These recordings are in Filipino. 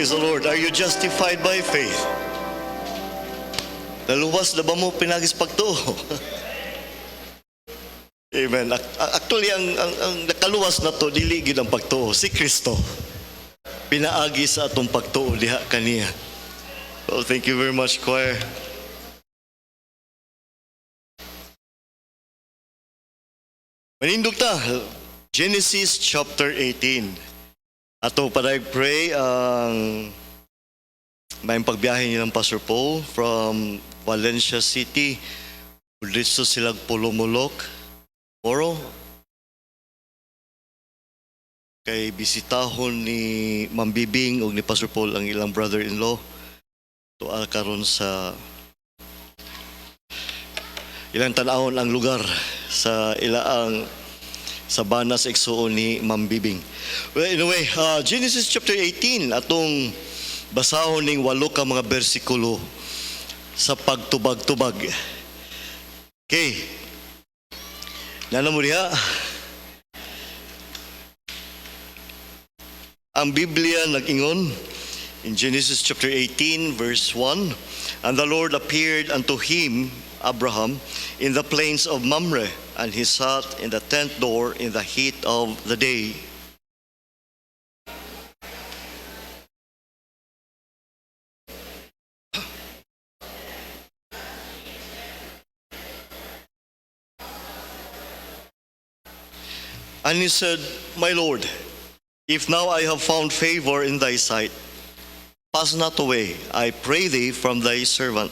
Praise the Lord. Are you justified by faith? Naluwas na ba mo pinagis pagtuo? Amen. Actually, ang nakaluwas na to, dili gid ang pagtuo. Si Kristo. Pinaagi sa atong pagtuo diha kaniya. Well, thank you very much, choir. Manindog ta. Genesis chapter 18. Ato para pray ang may pagbiyahe nilang Pastor Paul from Valencia City. Dito sila Pulumulok. Oro. Kay bisitahon ni Ma'am Bibing o ni Pastor Paul ang ilang brother-in-law. Tuwa karon sa ilang tanahon ang lugar sa ilaang Sabana sa igsuon ni Ma'am Bibing. Well, anyway, Genesis chapter 18, atong basahon ning 8 ka mga bersikulo sa pagtubag-tubag. Okay. Nana mo diha? Ang Biblia nag-ingon in Genesis chapter 18 verse 1, and the Lord appeared unto him, Abraham, in the plains of Mamre, and he sat in the tent door in the heat of the day. And he said, My Lord, if now I have found favor in thy sight, pass not away, I pray thee, from thy servant.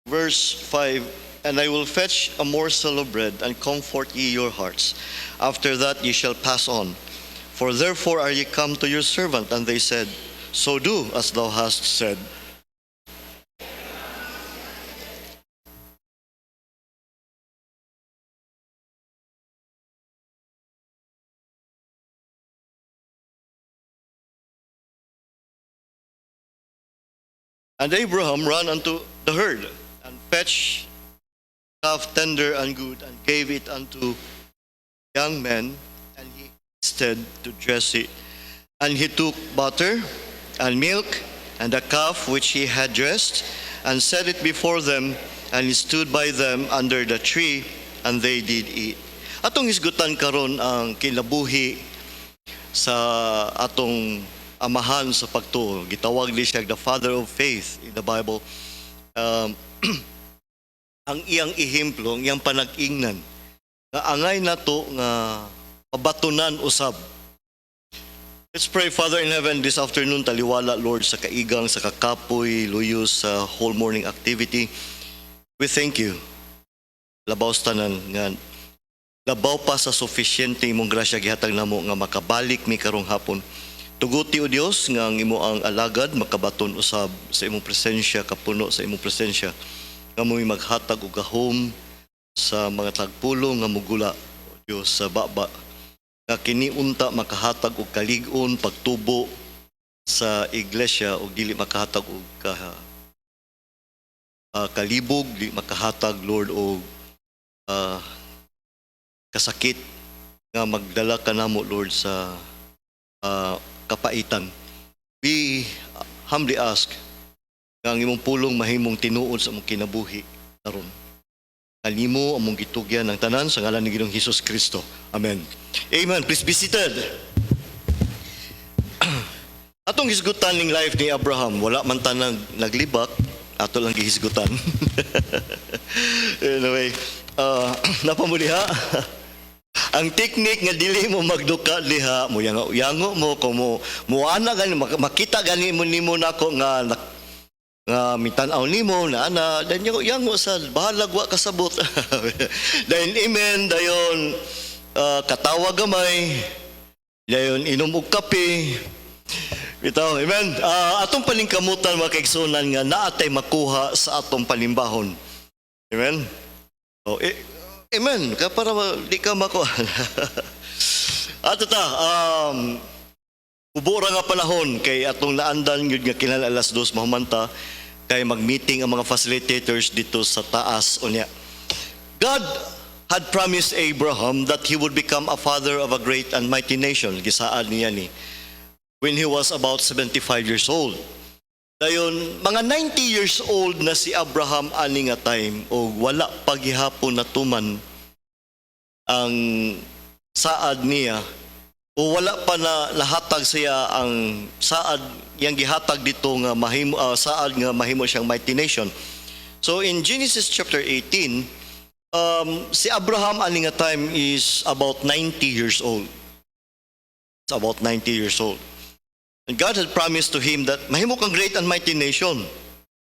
Verse 5, and I will fetch a morsel of bread and comfort ye your hearts. After that ye shall pass on. For therefore are ye come to your servant. And they said, So do as thou hast said. And Abraham ran unto the herd, and fetched calf tender and good, and gave it unto young men, and he hasted to dress it. And he took butter and milk, and the calf which he had dressed, and set it before them, and he stood by them under the tree, and they did eat. Atong hisgutan karon ang kinabuhi sa atong amahan sa pagtuo. Gitawag ni siya the father of faith in the Bible. Ang iyang ehemplo, ang iyang panag-ingnan, nga angay nato nga pabatunan usab. Let's pray. Father in heaven, this afternoon, taliwala, Lord, sa kaigang, sa kakapoy, luyos, sa whole morning activity. We thank you. Labaw sa tanan, nga labaw pa sa sufficiente imong grasya gihatag namo nga makabalik mi karong hapon. Tuguti o Dios nga ang imo ang alagad makabaton usab sa imong presensya, kapuno sa imong presensya. Nga mo'y maghatag og gahom sa mga tagpulong nga mugula, o Dios, sa baba. Nga kiniunta makahatag og kalig-on, pagtubo sa iglesia, o dili makahatag og kalibog, dili makahatag, Lord, og kasakit nga magdala ka namo, Lord, sa kapaitan. We humbly ask nga ang imong pulong mahimong tinuod sa among kinabuhi karon. Kanimo among gitugyan ng tanan sa ngalan ni Ginoong Hesus Kristo. Amen. Amen. Please be seated. Atong hisgutan ning life ni Abraham, wala man ta naglibak, ato lang gihisgutan. Anyway, napamuliha. Ang teknik nga dili mo magduka diha, mo yango mo kung mo ana gani makita gani mo nimo nako nga mitan-aw nimo na ana dan yango sa bahalag wa kasabot. Dayon amen, dayon katawa gamay, dayon inom og kape. Bitaw, amen. Atong paningkamutan mga kaigsunan nga naatay makuha sa atong panimbahon. Amen. So, amen. Kaya para di ka makuha. Ato ta, ubura nga panahon kay atong naandan yun nga kinala alas 2 mahumanta. kay mag-meeting ang mga facilitators dito sa taas unya. God had promised Abraham that he would become a father of a great and mighty nation. Gisaad niya ni when he was about 75 years old. Dayon, mga 90 years old na si Abraham ani nga time o wala paghihapon na tuman ang saad niya o wala pa na lahatag siya ang saad yang gihatag dito nga mahimo saad nga mahimo siyang mighty nation. So in Genesis chapter 18, si Abraham ani nga time is about 90 years old. It's about 90 years old. And God had promised to him that mahimo kang great and mighty nation.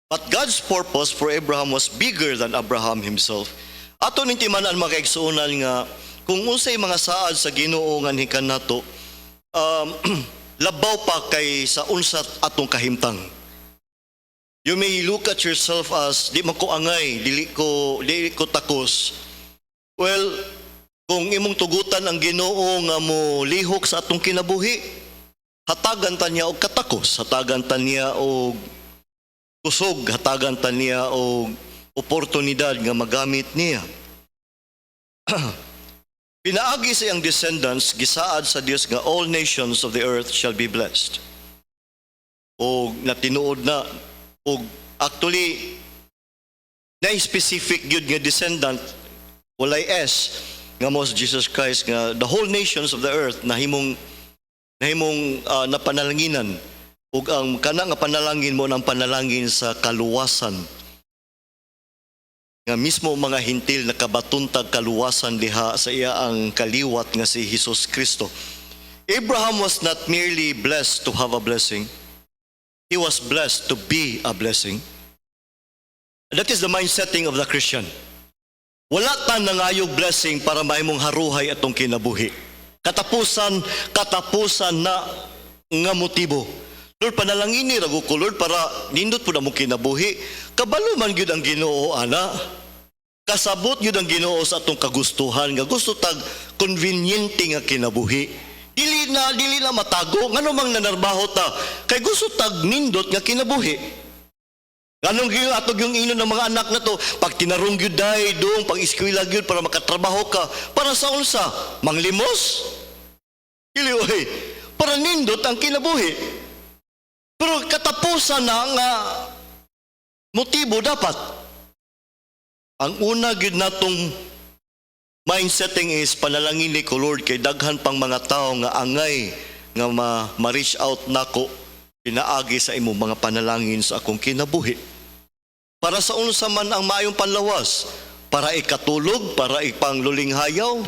But God's purpose for Abraham was bigger than Abraham himself. Ato ning timan-an mga kaigsuonan nga kung unsay mga saad sa Ginoo nga hikan nato, labaw pa kay sa unsat atong kahimtang. You may look at yourself as di man ko angay, dili ko takos. Well, kung imong tugutan ang Ginoo nga mo lihok sa atong kinabuhi, hatagan ta niya og katakos, hatagan ta niya og kusog, hatagan ta niya og oportunidad nga magamit niya. Pinaagi sa iyang descendants, gisaad sa Dios nga all nations of the earth shall be blessed. O natinuod na, o actually, na-specific yun nga descendant, walay S, nga mo si Jesus Christ, nga the whole nations of the earth na himong napanalanginan, o ang kana nga panalangin mo ng panalangin sa kaluwasan, nga mismo mga hintil na kabatuntag kaluwasan diha sa iya ang kaliwat nga si Jesus Kristo. Abraham was not merely blessed to have a blessing. He was blessed to be a blessing. And that is the mindsetting of the Christian. Wala ta nangayog blessing para mahimong haruhay atong kinabuhi. Katapusan na nga motibo. Lord, panalangin ni rago ko, Lord, para nindot po na mong kinabuhi. Kabalo man gyud ang Ginoo, ana. Kasabot gyud ang Ginoo sa atong kagustuhan, nga gusto tag conveniente nga kinabuhi. Dili na matago, ngano mang nanarbaho ta, kay gusto tag nindot nga kinabuhi. Ganong gyud atog yung ino ng mga anak na to, pag tinarong gyud day dong, pag eskwela gyud para makatrabaho ka, para sa unsa? Manglimos? Dili oy, para nindot ang kinabuhi. Pero katapusan na nga motibo dapat. Ang una gid natong mindsetting is panalangin ni ko, Lord, kay daghan pang mga tao nga angay nga ma-reach out nako pinaagi sa imong mga panalangin sa akong kinabuhi. Para sa unsa man ang maayong panlawas, para ikatulog, para ipanglulinghayaw,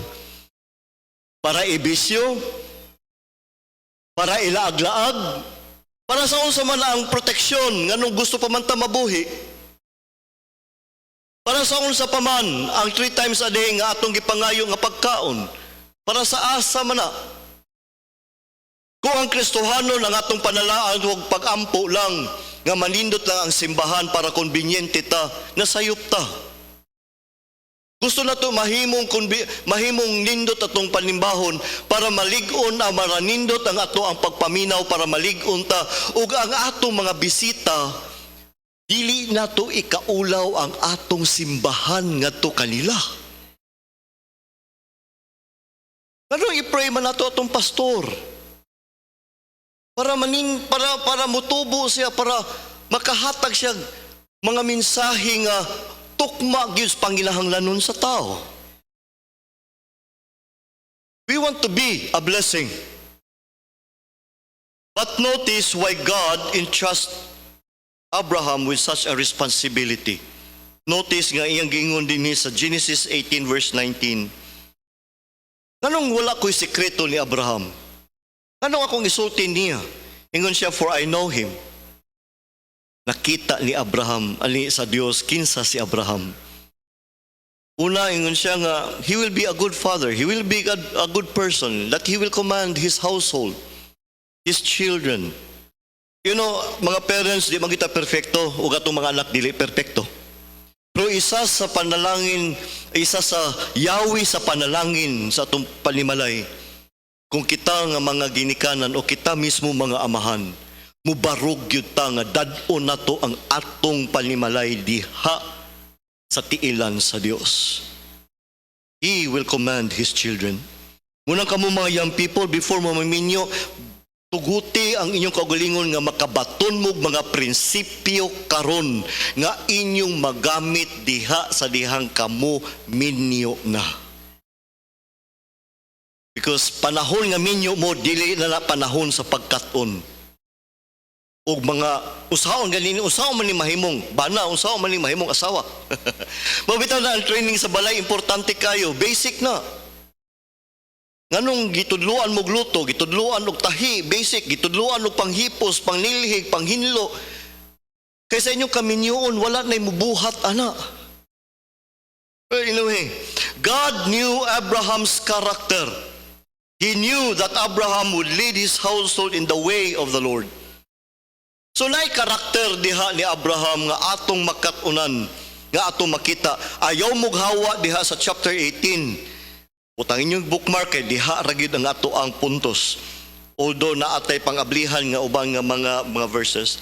para ibisyo, para ilaag-laag, para sa unsa man ang proteksyon nganong gusto pa man ta mabuhi. Para sa unsa pa man ang 3 times a day nga atong gipangayo nga pagkaon. Para sa asa man na. Kung ang Kristohano ng atong panalaan huwag pag-ampo lang nga manindot lang ang simbahan para konbinyente ta, nasayop ta. Gusto na to mahimong nindot atong panimbahon para malig-on ang maranindot ang ato ang pagpaminaw para malig-on ta ug ang atong mga bisita dili nato ikaulaw ang atong simbahan ngadto kanila. Ano i-pray man nato atong pastor para mutubo siya, para makahatag siya mga mensahe nga tukma gyud panginahanglanon sa tao. We want to be a blessing. But notice why God entrust Abraham with such a responsibility. Notice nga iyang giingon dinhi sa Genesis 18 verse 19. Nganong wala ko'y sekreto ni Abraham? Nganong akong isulti niya? Ingon siya, for I know him. Nakita ni Abraham, ali sa Dios, kinsa si Abraham. Una, ingon siya nga, he will be a good father, he will be a good person, that he will command his household, his children. You know, mga parents, di man kita perfecto, o gatong mga anak, dili perfecto. Pero isa sa panalangin, isa sa yawi sa panalangin sa atong panimalay, kung kita nga mga ginikanan o kita mismo mga amahan, mubarog gyud ta nga dad-on nato ang atong panimalay diha sa tiilan sa Dios. He will command His children. Munang kamo mga young people, before mo maminyo, tuguti ang inyong kaugalingon nga makabaton mo mga prinsipyo karon nga inyong magamit diha sa dihang kamo minyo na. Because panahon nga minyo mo, dili na panahon sa pagkaton. O mga usaon ganini, usaon man ni mahimong bana, usaon man ni mahimong asawa. Mabitaw na ang training sa balay, importante kayo, basic na. Nganong gitudluan mo gluto, gitudluan og tahi, basic, gitudluan og panghipos, pangnilhig, panghinlo. Kaysa inyong kaminyoon, wala na'y mubuhat, ana. But anyway, God knew Abraham's character. He knew that Abraham would lead his household in the way of the Lord. So naay karakter diha ni Abraham nga atong makatunan, nga atong makita. Ayaw mong hawa diha sa chapter 18. Utangin yung bookmark kay diha ragid ang ato ang puntos. Although naatay pangablihan nga ubang nga mga verses.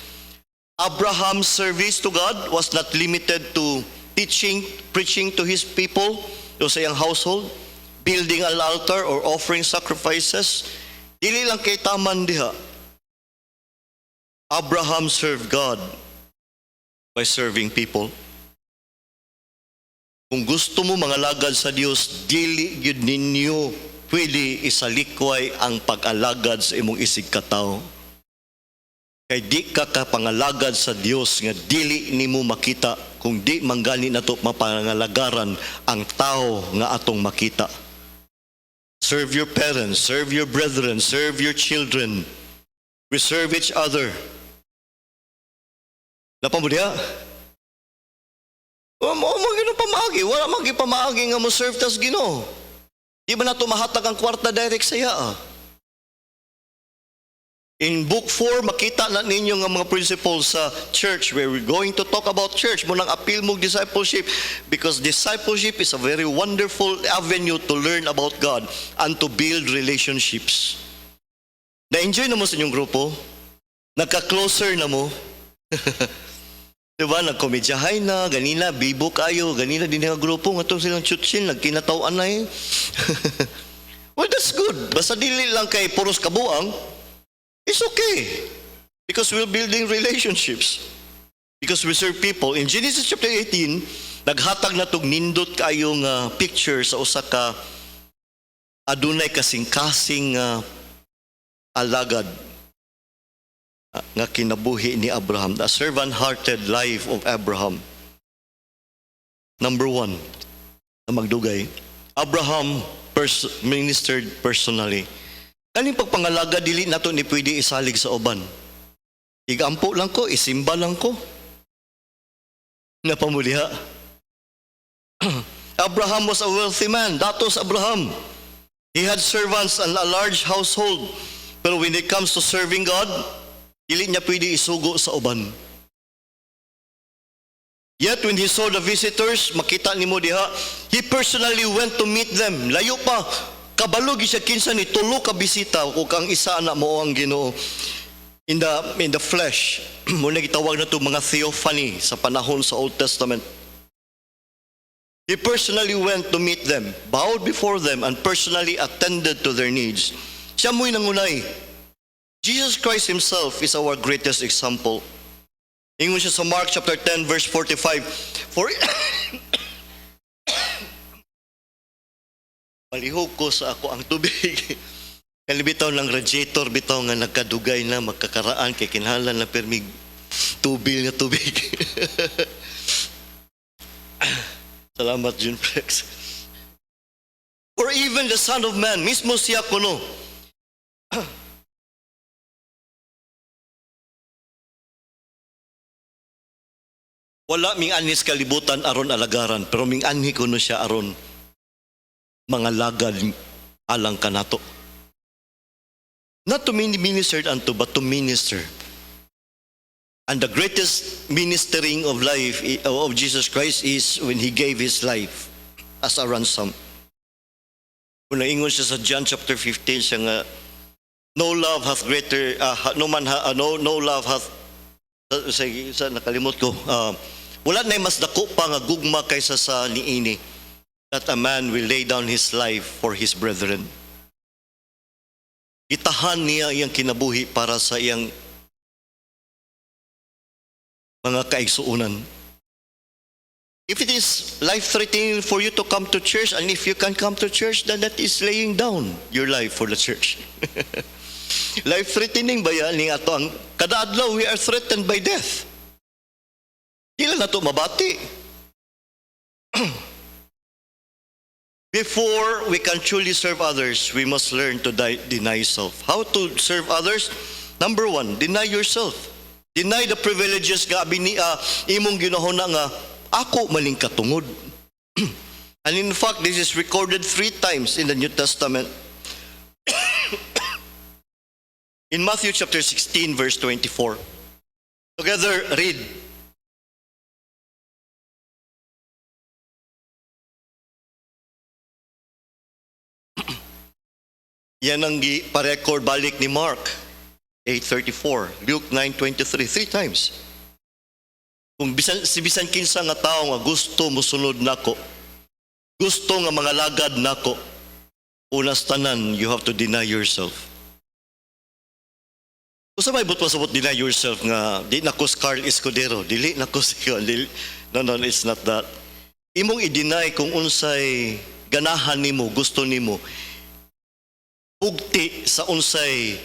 Abraham's service to God was not limited to teaching, preaching to his people, o sa iyang household, building an altar or offering sacrifices. Dili lang kay taman diha. Abraham served God by serving people. Kung gusto mo mga lagad sa Dios, dili gyud ninyo pwede isalikway ang pag-alagad sa imong isig katao. Kay di ka kapangalagad sa Dios nga dili nimo makita kung di manggani nato mapangalagaran ang tao nga atong makita. Serve your parents, serve your brethren, serve your children. We serve each other. Napamudya? Mo gino pamaagi, wala magi pamaagi nga mo serve tas Ginoo. Di ba nato mahatag ang kwarta direct sa iya? In book 4, makita na ninyo nga mga principles sa church where we're going to talk about church. Munang appeal mo discipleship because discipleship is a very wonderful avenue to learn about God and to build relationships. Na-enjoy na mo sa inyong grupo? Nagka-closer na mo? Diba, nagkomedyahay na, ganina, bibo kayo, ganina din nga grupo, nga itong silang chutsin, nagkinatawaan na eh. Well, that's good. Basta dili lang kay puros kabuang, it's okay. Because we're building relationships. Because we serve people. In Genesis chapter 18, naghatag na itong nindot kayong picture sa usa ka adunay kasing-kasing alagad nga kinabuhi ni Abraham, the servant-hearted life of Abraham. Number 1, na magdugay, Abraham ministered personally. Kaning pagpangalaga, dili nato ni pwede isalig sa uban. Igampo lang ko, isimba lang ko. Napamuliha. Abraham was a wealthy man. Datos Abraham. He had servants and a large household. Pero when it comes to serving God, dili niya pwede isugo sa uban. Yet when he saw the visitors, makita nimo diha, he personally went to meet them. Layo pa, kabalog siya kinsa ni tulo ka bisita ug ang isa na mo ang Ginoo in the flesh. Muna gitawag na to mga theophany sa panahon sa Old Testament. He personally went to meet them, bowed before them, and personally attended to their needs. Siya mo'y nangunay. Jesus Christ Himself is our greatest example. Ingon siya sa Mark chapter 10 verse 45. Malihog ko sa ako ang tubig. Kalibitaw ng radiator bitaw nga nagkadugay na magkakaraan kay kinahanglan na permig tubil nga tubig. Salamat Jun Prex. Or even the Son of Man, mismo siya kuno. Wala ming anis kalibutan aron alagaran, pero ming anhi kuno siya aron mga lagad alang kanato. Not to minister unto, but to minister. And the greatest ministering of life of Jesus Christ is when He gave His life as a ransom. Kung naingon siya sa John chapter 15, siya nga, no love hath greater no man no love hath sa nakalimot ko. Wala na mas dako pa nga gugma kaysa sa niini, that a man will lay down his life for his brethren. Itahan niya iyang kinabuhi para sa iyang mga kaigsuunan. If it is life-threatening for you to come to church, and if you can come to church, then that is laying down your life for the church. Life-threatening ba yan? Ato ang kada adlaw, we are threatened by death. Di lang na ito mabati. Before we can truly serve others, we must learn to deny self. How to serve others? Number one, deny yourself. Deny the privileges nga imong ginahuna nga ako maling katungod. And in fact, this is recorded 3 times in the New Testament. In Matthew chapter 16, verse 24. Together, read. Yan ang pa-record balik ni Mark 8:34, Luke 9:23, 3 times. Kung bisan kinsa nga tao nga gusto musunod nako, gusto nga mga lagad nako, unas tanan, you have to deny yourself. Kung sa may but deny yourself nga, di na ko Carl Escudero, dili na ko no, it's not that. Imong i-deny kung unsay ganahan nimo, gusto nimo, ugti sa unsay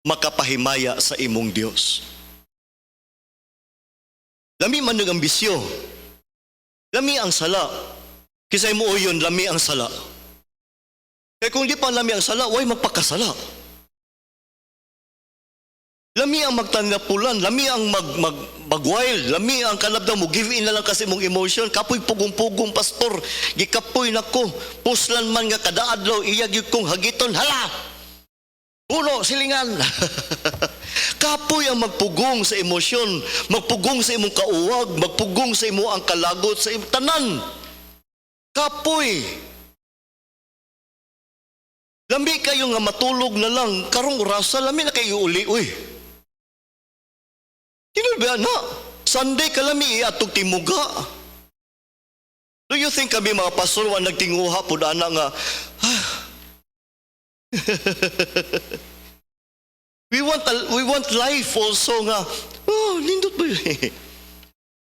makapahimaya sa imong Dios. Lami man ang ambisyo. Lami ang sala. Kisay mo yun, lami ang sala. Kaya kung di pa lami ang sala, way magpakasala. Lami ang magtanapulan, lami ang mag-wild, lami ang kalabdaw mo, give in na lang kasi mong emotion. Kapoy pugong-pugong, pastor, gikapoy nako, puslan man nga kadaadlaw, iyag yung kong hagiton, hala! Puno, silingan. Kapoy ang magpugong sa emosyon, magpugong sa imong kauwag, magpugong sa imo ang kalagot sa imong tanan. Kapoy. Lami kayo nga matulog na lang, karong orasa, lami na kayo uli, uy. Tinulbihan na, Sunday ka lami atog timuga. Do you think kami mga pastor wa nagtinguha po na nga, we want life also nga, nindot ba yun?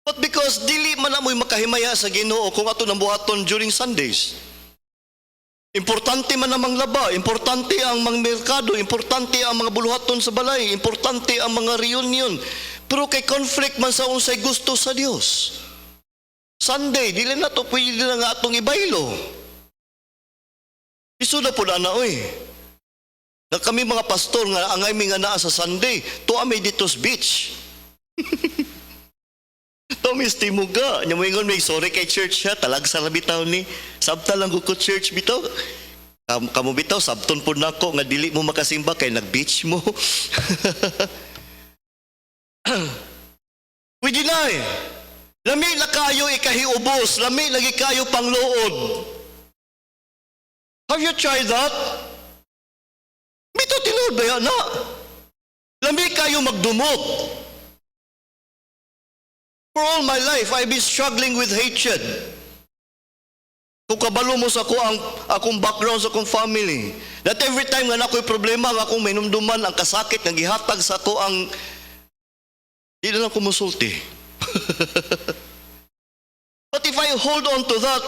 But because dili man na mo'y makahimaya sa Ginoo kung ato nang buhaton during Sundays. Importante man namang laba, importante ang mga merkado, importante ang mga buluhaton sa balay, importante ang mga reunion. Pero kay conflict man sa unsay gusto sa Dios. Sunday, dili na to pwede na nga atong ibaylo. Isu na po na oy. Na kami mga pastor nga angay mi nga naa sa Sunday, to amay ditos beach. To mis timuga, nya mo ingon may sorry kay church ha, talag sa bitaw ni. Sabta lang ko church bitaw. Kamu bitaw sabton pud nako nga dili mo makasimba kay nag-beach mo. We deny. Lami na kayo ikahiubos, lami lagi kayo pangluod. Have you tried that? Mito tinuod ba yan na? Lami kayo magdumot. For all my life, I've been struggling with hatred. Kung kabalo mo sa akong background sa akong family, that every time nga na ako'y problema, nga akong minumduman, ang kasakit, nga gihatag sa ako ang di na lang kumusulti. But if I hold on to that,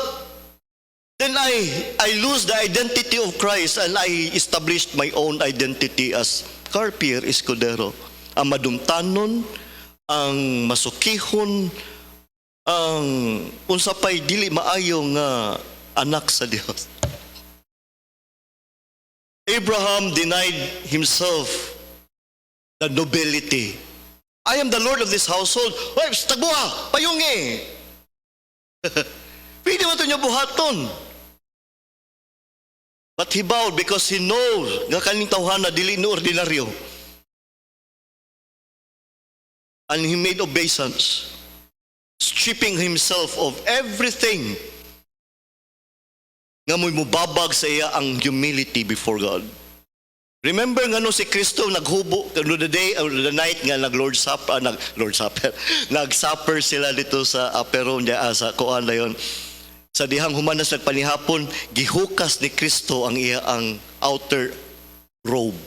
then I lose the identity of Christ and I established my own identity as Carpier Escudero. Ang madumtanon, ang masukihon, ang unsapay dili maayo nga anak sa Dios. Abraham denied himself the nobility. I am the Lord of this household. Oy, tagbuha, payungi. Pwede mo ito niya buhaton. But he bowed because he knows nga kaning tawhana dili ni ordinaryo. And he made obeisance, stripping himself of everything nga mo'y mubabag sa iya ang humility before God. Remember nga no si Kristo naghubo no the day or the night nga nag-Lord Supper, nag-supper sila dito sa upper room niya sa kuan dayon. Sa dihang humanas nagpanihapon, gihukas ni Kristo ang ang outer robe.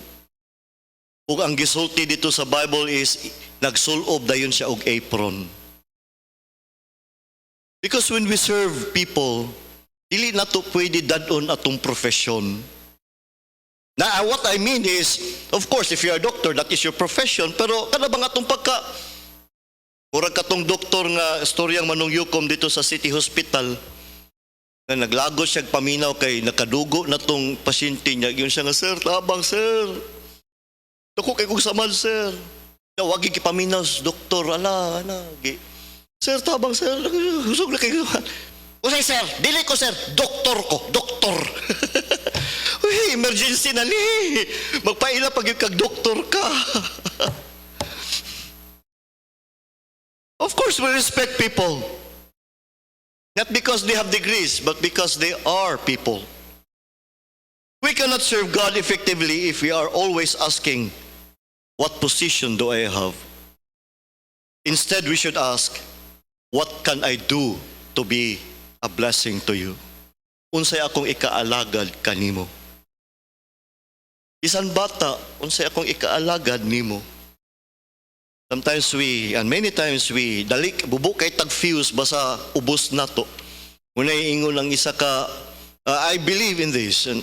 Ug ang gisulti dito sa Bible is nagsulob dayon siya og apron. Because when we serve people, dili nato pwede dadon atong profession. Now, what I mean is, of course, if you're a doctor, that is your profession, pero kada bang atong murag katong doktor nga storyang manungyukom dito sa City Hospital, na naglago siya paminaw kay nakadugo na tong pasyente niya. Yun siya nga, sir, tabang, sir. Dako kay kong saman, sir. Wagi kipaminaw, doktor, ala. Sir, tabang, sir. Husog na kayo. Usay, sir. Dili ko, sir. Doktor ko. Doktor. Uy, emergency na ni. Magpaila pag yung kag-doktor ka. Of course, we respect people. Not because they have degrees, but because they are people. We cannot serve God effectively if we are always asking, what position do I have? Instead, we should ask, what can I do to be a blessing to you? Unsay akong ikaalagad kanimo? Bisan bata, unsay akong ikaalagad nimo? Sometimes and many times bubo kay tag-fuse basa ubos nato. Munay ingon ang isa ka, I believe in this. And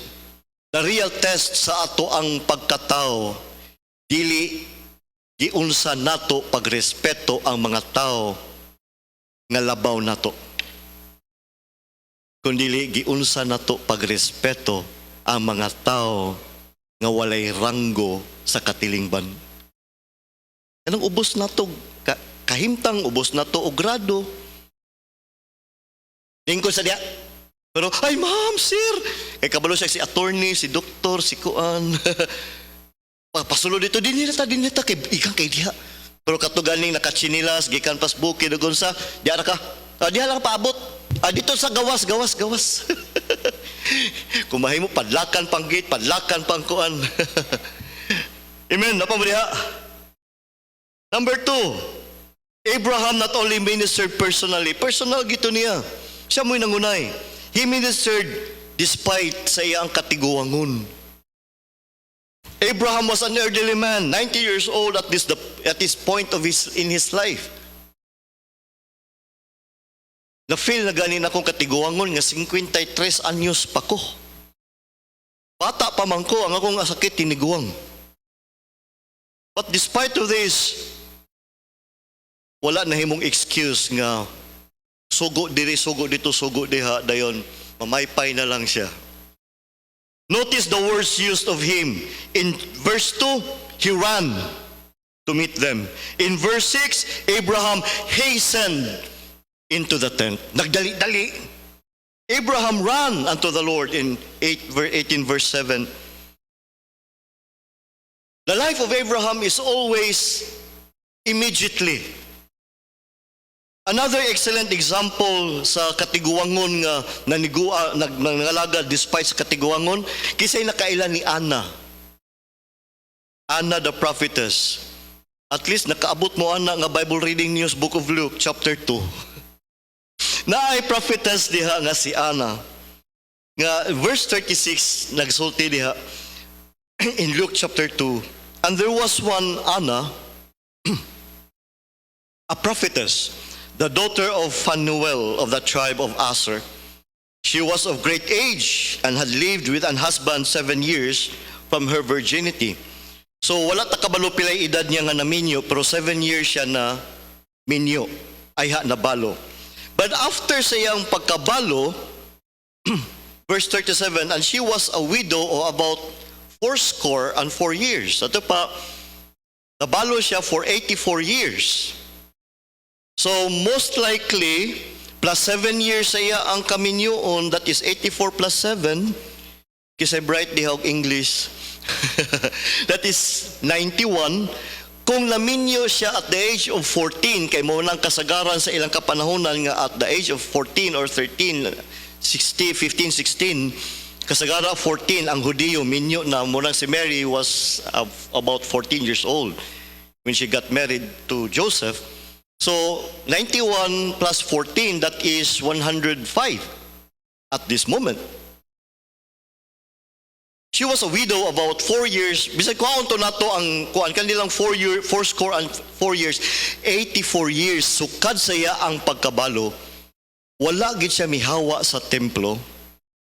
the real test sa ato ang pagkatao, dili giunsa nato pagrespeto ang mga tao nga labaw nato. Kundi giunsa nato pagrespeto ang mga tao nga walay ranggo sa katilingban. Anong ubos na to? Kahimtang ubos na to o grado. Lingkod sa diya. Pero, ay ma'am, sir. Kaya kabalo siya si attorney, si doktor, si kuan. Pasulo dito, din nita, kay ikang kay diya. Pero katuganing nakatsinilas, gikan pas bukid, doon sa, diya na ka. Diya lang paabot. Dito sa gawas. Kumahay mo, padlakan pang gate, padlakan pang kuan. Amen, napamaliha. Number 2, Abraham not only ministered personally, personal gito niya. Siya mo'y nangunay. He ministered despite sa iyang katiguangon. Abraham was an elderly man, 90 years old at this point in his life. Na-feel na ganin akong katiguangon nga 53 anyos pa ko. Bata pa man ko, ang akong sakit tiniguang. But despite of this, wala na himong excuse nga sugo diri, sugo dito, sugo diha, dayon mamaypay na lang siya. Notice the words used of him. In verse 2, he ran to meet them. In verse 6, Abraham hastened into the tent. Nagdali-dali. Abraham ran unto the Lord in 18 verse 7. The life of Abraham is always immediately. Another excellent example sa katiguangon nga nangalagad despite sa katiguangon, kisay nakailan ni Anna. Anna the prophetess. At least nakaabot mo Anna nga Bible reading news book of Luke chapter 2. Naay prophetess diha nga si Anna. Nga verse 36 nagsulti diha in Luke chapter 2. And there was one Anna, a prophetess, the daughter of Phanuel of the tribe of Aser. She was of great age and had lived with an husband 7 years from her virginity. So wala ta kabalo pilay edad niya nga naminyo, pero 7 years siya na minyo, ay na balo. But after sa iyang pagkabalo, verse 37, and she was a widow of about 84 years. Ito pa, nabalo siya for 84 years. So most likely, plus 7 years saya ang kaminyoon, that is 84 plus 7, kasi bright di hawag English, that is 91. Kung naminyo siya at the age of 14, kay mo nang kasagaran sa ilang kapanahonan nga at the age of 14 or 13, 15, 16, kasagara 14 ang Hudiyo minyo na murang si Mary was about 14 years old when she got married to Joseph. So 91 plus 14, that is 105 at this moment. She was a widow about 4 years. Bisag kuhaon to nato ang kuan kanilang 4 score and 4 years, 84 years. Sukad saya ang pagkabalo. Wala gid siya mihawa sa templo,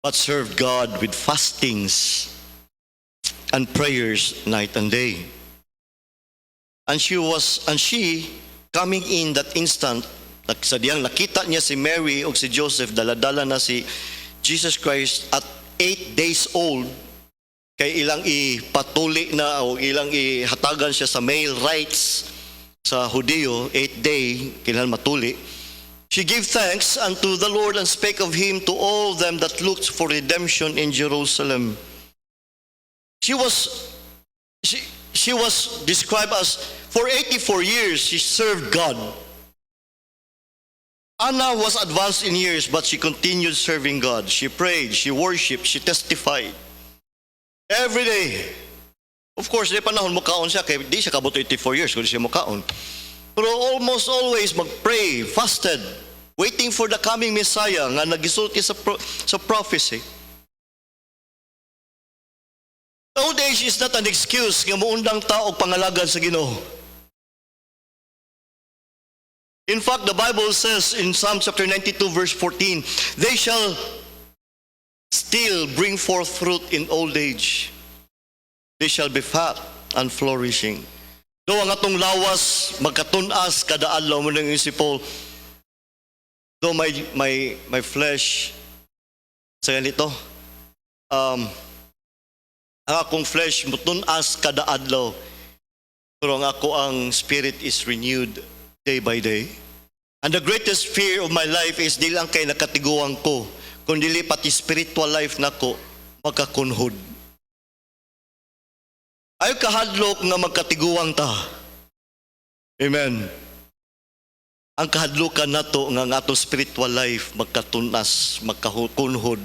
but served God with fastings and prayers night and day. And she coming in that instant, sa diyang nakita niya si Mary o si Joseph, daladala na si Jesus Christ at 8 days old, kay ilang ipatuli na o ilang ihatagan siya sa male rights sa Hudiyo, 8 day, kailan matuli. She gave thanks unto the Lord and spake of him to all them that looked for redemption in Jerusalem. She was described as, for 84 years she served God. Anna was advanced in years, but she continued serving God. She prayed, she worshiped, she testified. Every day. Of course, di panahon mukaon siya, kaya di siya kabot 84 years kung di siya mukaon. Pero almost always mag-pray, fasted, waiting for the coming Messiah nga nagisulti sa prophecy. Old age is not an excuse nga muundang tao og pangalagan sa Ginoo. In fact, the Bible says in Psalm chapter 92 verse 14, they shall still bring forth fruit in old age. They shall be fat and flourishing. Do ang atong lawas magkatunas kada adlaw mo nang si Paul. Do my flesh sa ganito. Ang akong flesh mutunas kada adlaw. Pero ang spirit is renewed day by day. And the greatest fear of my life is di lang kay nakatiguang ko, kundi pati spiritual life nako magkakunhod. Ay kahadlok nga magkatiguang ta. Amen. Ang kahadlokan nato nga ato spiritual life magkatunas, magkakunhod.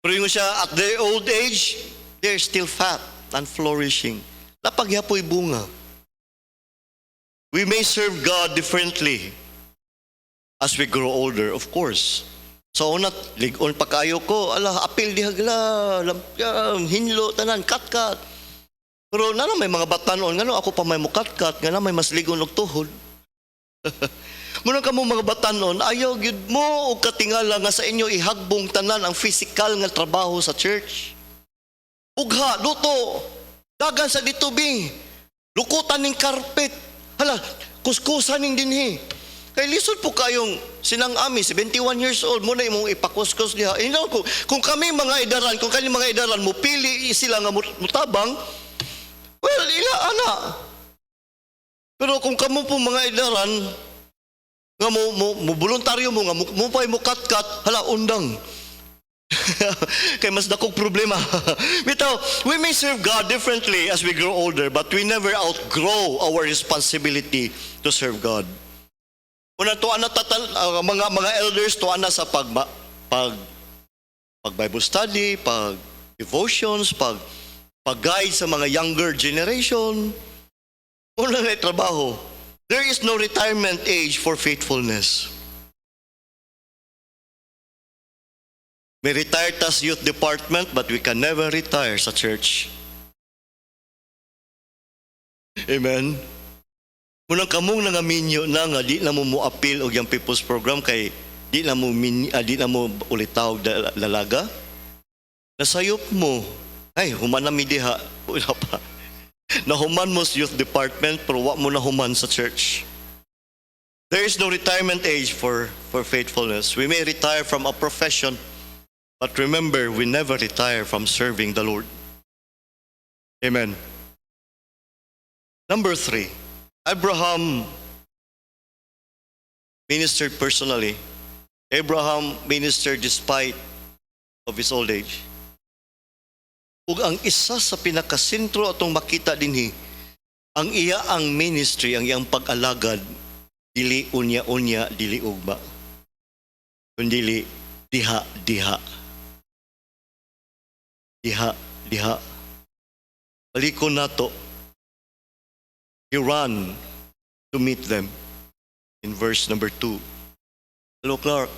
Pero yung siya at their old age, they're still fat and flourishing. Napagyapoy bunga. We may serve God differently as we grow older, of course. So unat ligon pa kayo ko, ala apil dihagla, hinlo tanan katkat. Pero nana may mga batanon ngano ako pa may mukatkat, ngano may mas ligon og tuhod. Muna kamo mga batanon, ayaw gyud mo og katingala nga sa inyo ihagbong tanan ang physical nga trabaho sa church. Ugha, luto, dagan sa ditubi, lukutan ning carpet. Hala, kuskusan ning dinhi. Kay lisod po kayong sinang ami, 71 years old, muna imong ipakuskus niya. Kung kami mga idaran, kung kami mga idaran, mupili sila nga mutabang, well, ila ana. Pero kung kamo po mga idaran, nga mo voluntaryo mo nga mo pay mo kat-kat, hala undang. Kay mas dakog problema. Bitaw, we may serve God differently as we grow older, but we never outgrow our responsibility to serve God. Una to ana mga elders to ana sa pag Bible study, pag devotions, pag guide sa mga younger generation. Una na trabaho. There is no retirement age for faithfulness. May retire ta sa youth department, but we can never retire sa church. Amen. Munang kamong nangaminyo na nga di na mo appeal og yang people's program kay di na mo ulitaw lalaga. Nasayop mo. Ay, human na mi diha. Wala pa. Nahuman mo sa youth department pero wa mo nahuman sa church. There is no retirement age for faithfulness. We may retire from a profession, but remember, we never retire from serving the Lord. Amen. Number 3. Abraham ministered personally. Abraham ministered despite of his old age. Ug ang isa sa pinakasentro atong makita dinhi, ang iya ang ministry, ang iyang pag-alagad, dili unya-unya, dili ugma, kundi diha-diha. diha. Balikon nato. He ran to meet them in verse number 2. Hello, Clark.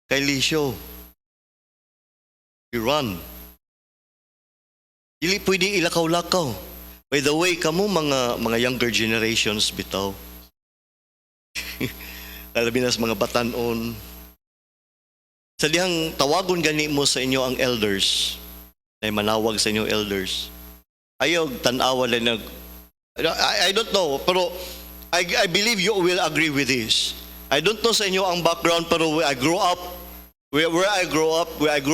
Kay Lisho. He ran. Dili pwede ilakaw-lakaw. By the way, kamo mga younger generations bitaw. Labi na sa mga batanon. Sa dihang tawagon gani mo sa inyo ang elders, na manawag sa inyo elders. Ayaw tanawa lang I don't know, pero I believe you will agree with this. I don't know sa inyo ang background, pero where I grew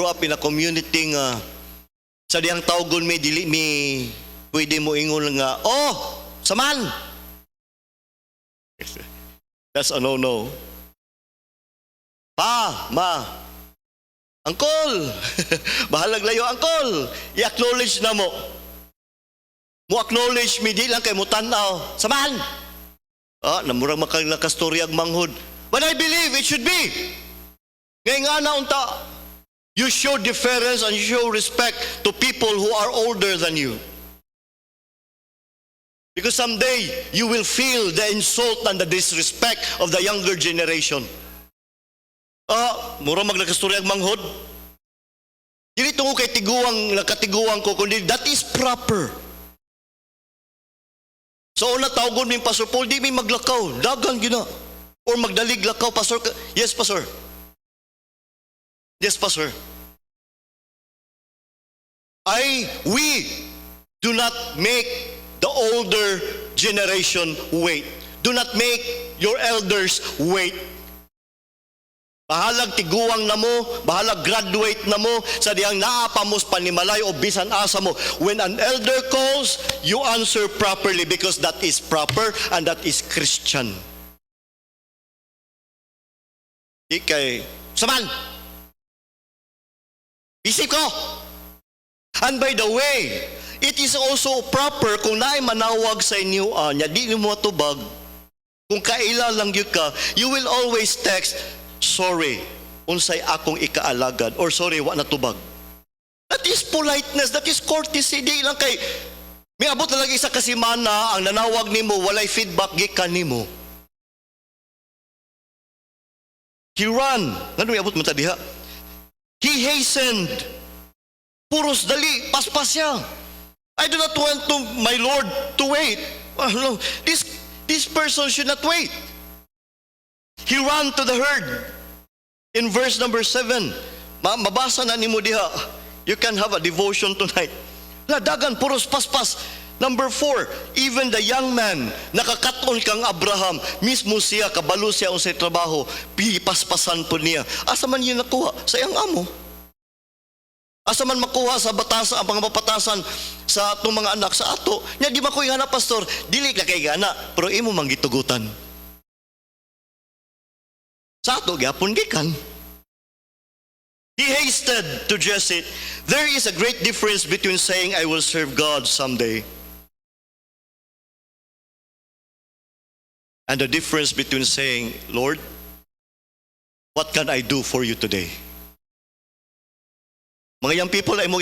up in a community nga sa diyang tawgon may dili mi pwede mo ingon nga, oh, saman. That's a no-no. Pa, ma, uncle, bahalag layo, uncle, i-acknowledge na mo. Mo acknowledge mi, di lang kay mo tanaw. Saman! Namurang makastorya ang manghod. But I believe it should be. Ngayon nga na unta, you show deference and you show respect to people who are older than you. Because someday, you will feel the insult and the disrespect of the younger generation. Murang magnakastorya ang manghod. Dili tungo kay nakatiguang ko, kundi that is proper. So una tawgon mi Pastor Paul, di mi maglakaw, dagan gina. Or magdalig lakaw, Pastor. Yes, Pastor. Yes, Pastor. We do not make the older generation wait. Do not make your elders wait. Bahalag tiguang na mo, bahalag graduate na mo, sa diyang naapamos panimalay o bisan asa mo. When an elder calls, you answer properly because that is proper and that is Christian. Di kay, saman! Isip ko! And by the way, it is also proper kung naay manawag sa inyo, di mo matubag, kung kaila lang yun ka, you will always text, sorry, unsay akong ikaalagad, or sorry, wa natubag. That is politeness, that is courtesy. Di lang kay, may abot na lagi sa kasimana, ang nanawag nimo, walay feedback, gikan nimo. He ran. Ano may abot mo ta diha? He hastened. Puros dali, paspas siya. I do not want my Lord to wait. No, this person should not wait. He ran to the herd. In verse number 7, mabasa na nimo diha. You can have a devotion tonight. Dagan, puros paspas. Number 4, even the young man, nakakaton kang Abraham, mismo siya, kabalo siya unsay trabaho, paspasan po niya. Asa man yun nakuha? Sa iyang amo. Asa man makuha sa batasan, ang mga mapatasan sa atong mga anak sa ato. Nya di makoy gana, pastor, dili ka kay gana, pero imo manggitugutan. Sa ato gyapon gikan. He hasted to Jesse. There is a great difference between saying I will serve God someday and the difference between saying, Lord, what can I do for you today? Mga young people ay mo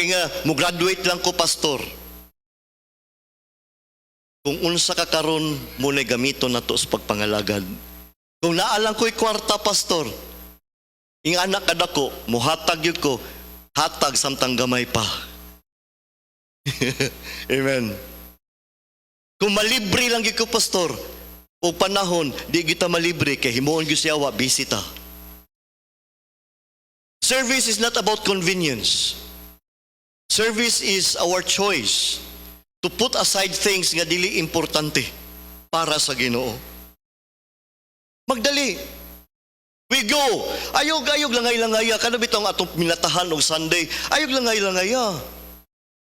graduate lang ko, pastor. Kung unsa ka karon mo na gamiton nato sa pagpangalagad. Kung naalang ko'y kwarta, pastor, ing anak kadako, muhatag yun ko, hatag samtang gamay pa. Amen. Kung malibre lang yun ko, pastor, o panahon, di kita malibre, kay himuon yun siyawa, bisita. Service is not about convenience. Service is our choice to put aside things nga dili importante para sa Ginoo. Magdali. We go. Ayog langay-langaya. Kana bitong atong minatahan og Sunday. Ayog langay-langaya.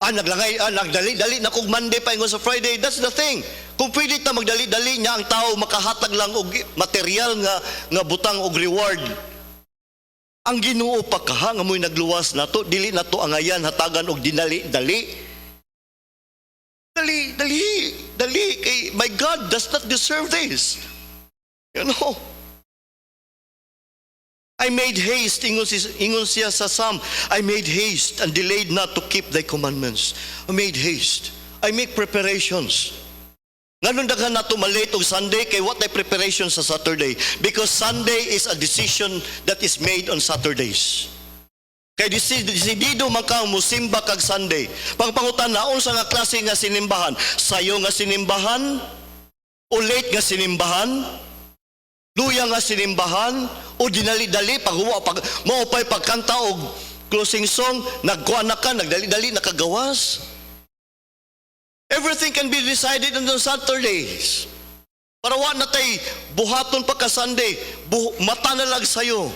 Nagdali-dali na kung Monday pa ingon sa Friday. That's the thing. Kung pwede ta magdali-dali niya ang tao makahatag lang og material nga butang og reward. Ang Ginoo pa kaha nga mo'y nagluwas nato, dili nato angayan hatagan og dinali-dali. Dali kay my God does not deserve this. You know. I made haste, ingon siya sa Psalm, I made haste and delayed not to keep thy commandments. I made haste. I make preparations. Nganong daghan nato malate og Sunday kay what ay preparation sa Saturday? Because Sunday is a decision that is made on Saturdays. Kay desidido man ka musimba kag Sunday. Pangpangutan na unsa nga klase nga sinimbahan? Sayo nga sinimbahan? O late nga sinimbahan? Luya nga sinimbahan? O dinali-dali pag maupay pagkanta og closing song, nagkuha na ka, nagdali-dali nakagawas? Everything can be decided on those Saturdays. Para wa na tay buhaton pa ka Sunday, mata na lang sa'yo.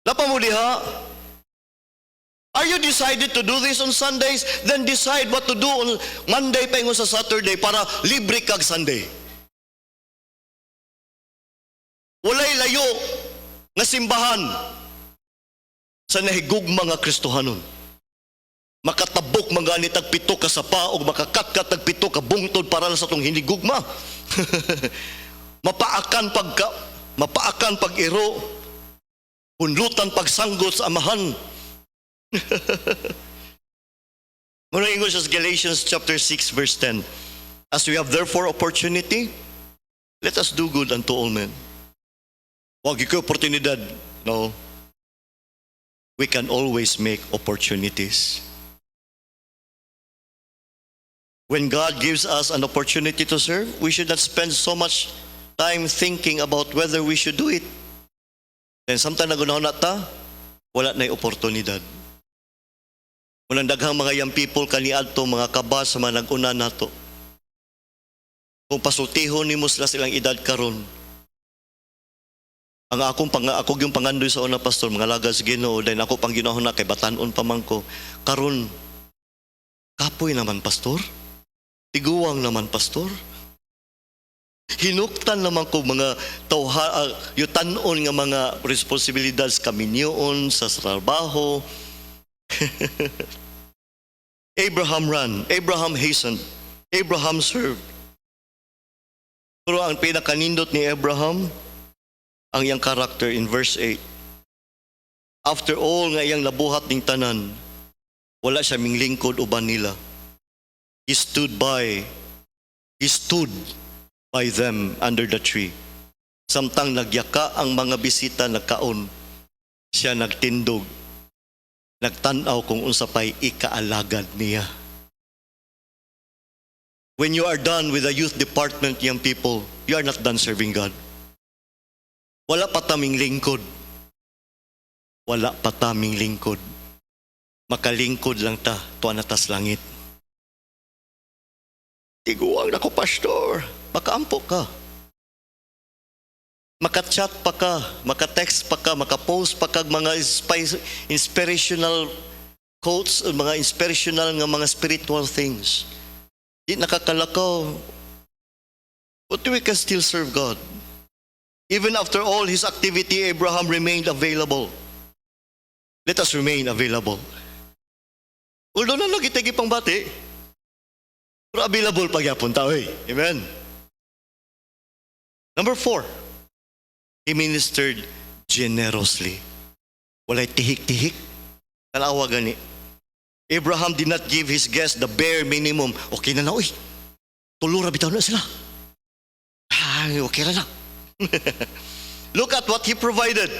Lapa mo diha? Are you decided to do this on Sundays? Then decide what to do on Monday pa ingon sa Saturday para libre kag Sunday. Walay layo nga simbahan sa nahigugma nga Kristohanon. Makatabok mga tagpito ka sapa o makakat ka tagpito ka bungtod para sa tong hinigugma. mapaakan pag-iro, hunlutan pagsanggot sa amahan. Muna ingon sa Galatians chapter 6 verse 10. As we have therefore opportunity, let us do good unto all men. Wag ikaw oportunidad. No. We can always make opportunities. When God gives us an opportunity to serve, we should not spend so much time thinking about whether we should do it. Then sometimes nagunahon na ta, wala na'y oportunidad. Walang daghang mga young people kaniadto, mga kabas sa mga nag-una nato. Kung pasultihon ni mo sila silang edad karon, ang ako yung pangandoy sa una, pastor, mga lagad sa Ginoo, dahil ako pang ginahon na kay batanon pa man ko. Karon, kapoy naman, pastor. Tiguwang naman, pastor. Hinuktan naman ko mga yutanon nga mga responsibilidad sa kaminyoon, sa trabaho. Abraham ran, Abraham hastened, Abraham served. Pero ang pinakanindot ni Abraham, ang iyang character in verse 8. After all nga iyang nabuhat ning tanan, wala siya minglingkod uban nila. He stood by them under the tree. Samtang nagyaka ang mga bisita nagkaon, siya nagtindog, nagtanaw kung unsa pay ikaalagad niya. When you are done with the youth department, young people, you are not done serving God. Wala pa taming lingkod. Wala pa taming lingkod. Makalingkod lang ta, tuwa na tas langit. Tiguang na ko, pastor. Makaampo ka. Makachat pa ka, makatext pa ka, makapost pa ka mga inspirational quotes, mga inspirational nga mga spiritual things. Di nakakalakaw. But we can still serve God. Even after all his activity, Abraham remained available. Let us remain available. Although na nagitagi pang bati, pero available pagyapon tao eh. Amen. Number 4, he ministered generously. Walay tihik-tihik. Tanawa gani. Abraham did not give his guests the bare minimum. Okay na uy. Tulura bitaw na sila. Okay na. Look at what he provided.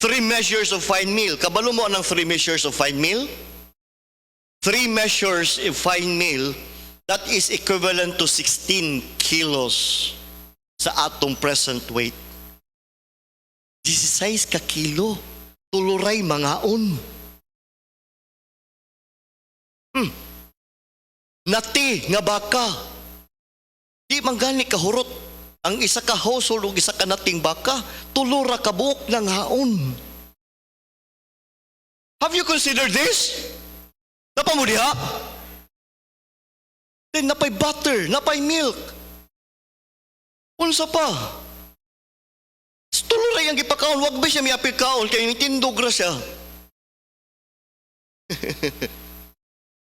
3 measures of fine meal. Kabalo mo anang 3 measures of fine meal? 3 measures of fine meal, that is equivalent to 16 kilos sa atong present weight. 16 ka kilo. Tuluray mangaon. Nati nga baka. Di manggani kahurot. Ang isa ka household o isa ka nating baka, tulura ka buok ng haon. Have you considered this? Napamudiha? Then napay butter, napay milk. Unsa pa? Tuluray ang gipakaon, wag ba siya miapil kaon, kaya nitindog ra siya.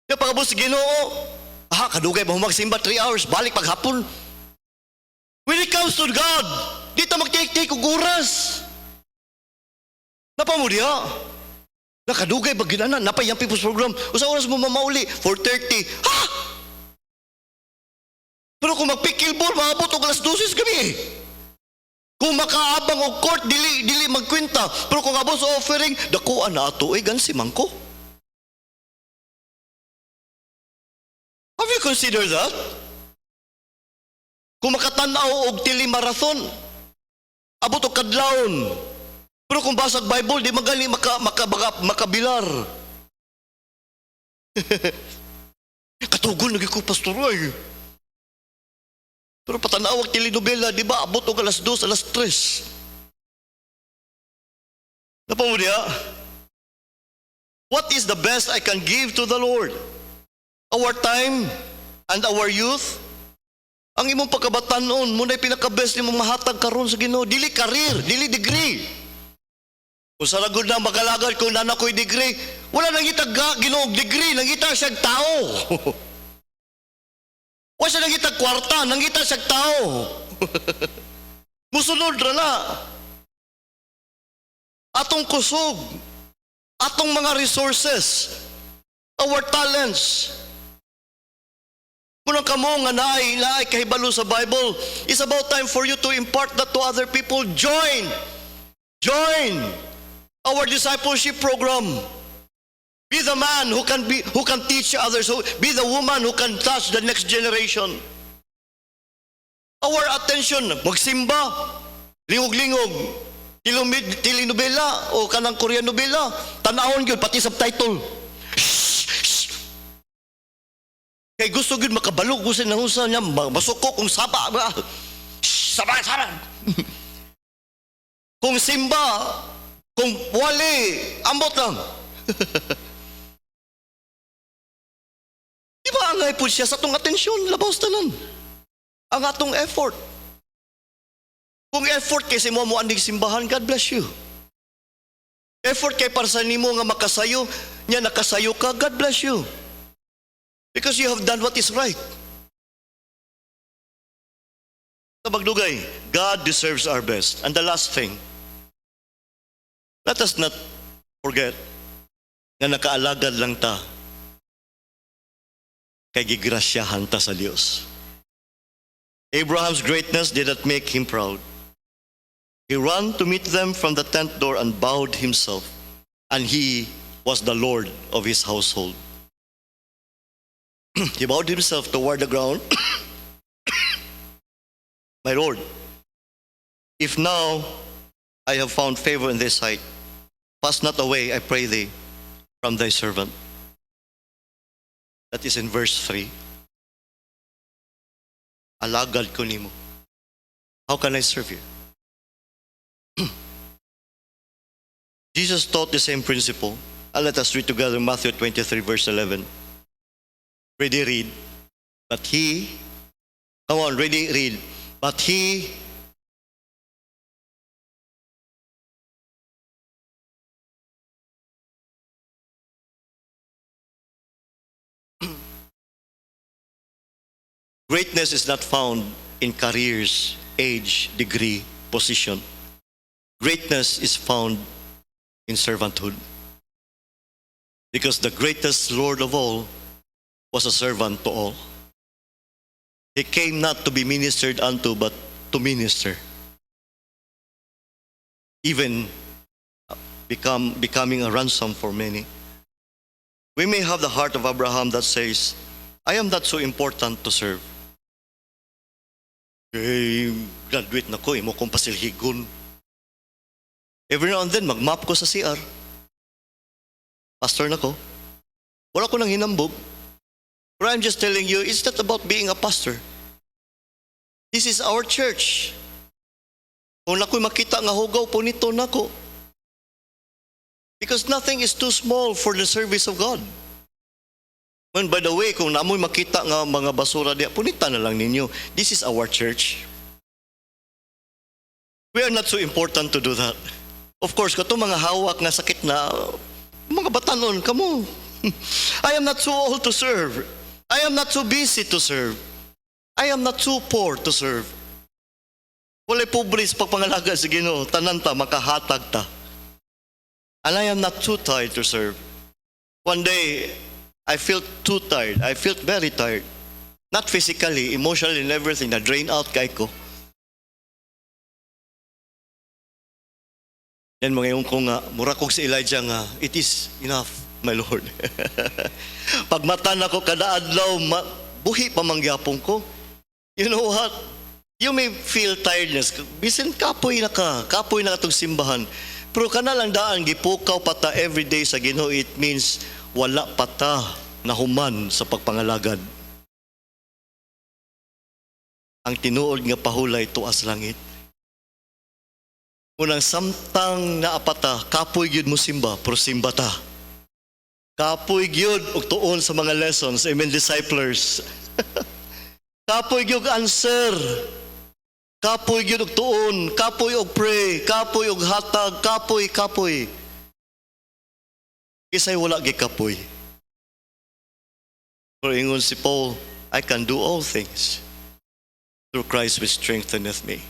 Kaya pagkabos Ginoo, kadugay ba magsimba 3 hours, balik paghapon. When it comes to God, dito magtik-tik og oras. Napamudya. Nakadugay ba ginana? Napay yung people's program. Usa oras mo mamauli? 4:30. Ha? Pero kung mag-pickle ball, maabot og alas 12 kami. Kung makaabang og court, dili magkwenta. Pero kung abot sa offering, dakuan na ato. Gansi man ko. Have you considered that? Kung makatanaw og tele-marathon, abot og kadlawon. Pero kung basag Bible, di magali makabilar. Katugon lagi ko, Pastor Roy. Pero patanaw og telenovela, di ba, abot og alas 2, alas 3. Napamudya? What is the best I can give to the Lord? Our time and our youth? Ang imong pagkabatanon, muna'y pinaka-best ni mong mahatag karon sa Ginoo. Dili career, dili degree. Kung sa ragod na magalagad kung nana ko'y degree, wala nang itag Ginoo degree, nangita siya tao. Wala siya nangita kwarta, nangita siya tao. Musunod ra na. Atong kusog, atong mga resources, our talents. Kung kamo nga naay kahibalo sa Bible, it's about time for you to impart that to other people. Join our discipleship program. Be the man who can teach others. Be the woman who can touch the next generation. Our attention, magsimba, lingog-lingog, telenovela o kanang Korean novela, tanahon gyud pati subtitle. Kay gusto gyud makabalo ko sa nahusa niya, masuko kung saba. Saba. Kung simba, kung wali, ambot lang. Di ba angay po siya sa atong atensyon, labaw tanan. Ang atong effort. Kung effort kay si mo anding simbahan, God bless you. Effort kay para sa nimo nga makasayo, nya nakasayo ka, God bless you. Because you have done what is right. Sa magdugay, God deserves our best. And the last thing, let us not forget na nakaalagad lang ta kay gigrasyahan ta sa Dios. Abraham's greatness did not make him proud. He ran to meet them from the tent door and bowed himself, and he was the Lord of his household. He bowed himself toward the ground. My Lord, if now I have found favor in thy sight, pass not away, I pray thee, from thy servant. That is in verse 3. Alagad ko nimo. How can I serve you? Jesus taught the same principle. And let us read together Matthew 23, verse 11. Ready, read. But he, come on, ready, read. But he, greatness is not found in careers, age, degree, position. Greatness is found in servanthood. Because the greatest Lord of all was a servant to all. He came not to be ministered unto, but to minister. Even becoming a ransom for many. We may have the heart of Abraham that says, I am not so important to serve. Graduate na ko, imo kong pasilhigon. Every now and then, mag-map ko sa CR. Pastor na ko. Wala ko nang hinambog. But I'm just telling you, it's not about being a pastor. This is our church. Kung nako'y makita nga hugaw po nito nako. Because nothing is too small for the service of God. And by the way, kung namoy makita nga mga basura diya, punita na lang ninyo. This is our church. We are not so important to do that. Of course, kato mga hawak nga sakit na, mga batanon, kamo. I am not so old to serve. I am not so busy to serve. I am not too poor to serve. Walay pobre sa pagpangalaga sa Ginoo, tanan ta makahatag ta. And I am not too tired to serve. One day, I felt too tired. I felt very tired. Not physically, emotionally, and everything. Na-drain out kay ko. Yan mga yung ko nga, mura kong si Elijah nga, it is enough, my Lord. Pag mata na ko kada adlaw, buhi pa mangyapon ko. You know what? You may feel tiredness. Bisan kapoy na itong simbahan. Pero kana lang daan, gipukaw pata everyday sa Ginoo, it means wala pata na human sa pagpangalagad. Ang tinuod nga pahulay tuas langit. Unang samtang naapata, kapoy gyud mo simba, pero simba ta. Kapoy gyud og tuon sa mga lessons, amen, disciplers. Kapoy gyud answer. Kapoy gyud og tuon, kapoy og pray, kapoy og hatag, kapoy. Kisay wala gi kapoy. Pero ingon si Paul, I can do all things through Christ which strengtheneth me.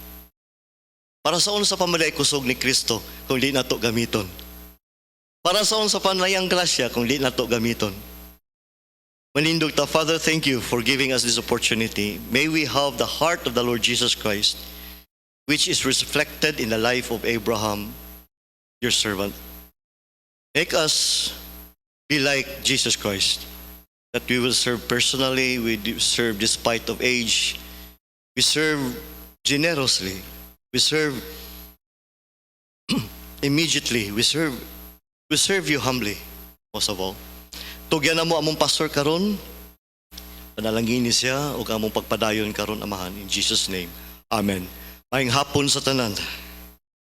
Para sa unsa pamalay kusog ni Kristo kung di nato gamiton. Para sa unsa panayang grasya kung di nato gamiton. Manindog ta, Father, thank you for giving us this opportunity. May we have the heart of the Lord Jesus Christ, which is reflected in the life of Abraham, your servant. Make us be like Jesus Christ, that we will serve personally, we serve despite of age, we serve generously, we serve immediately, we serve you humbly, most of all. Tugyan na mo among pastor karon, panalangin siya o among pagpadayon karon, Amahan, in Jesus' name. Amen. Maayong hapon sa tanan.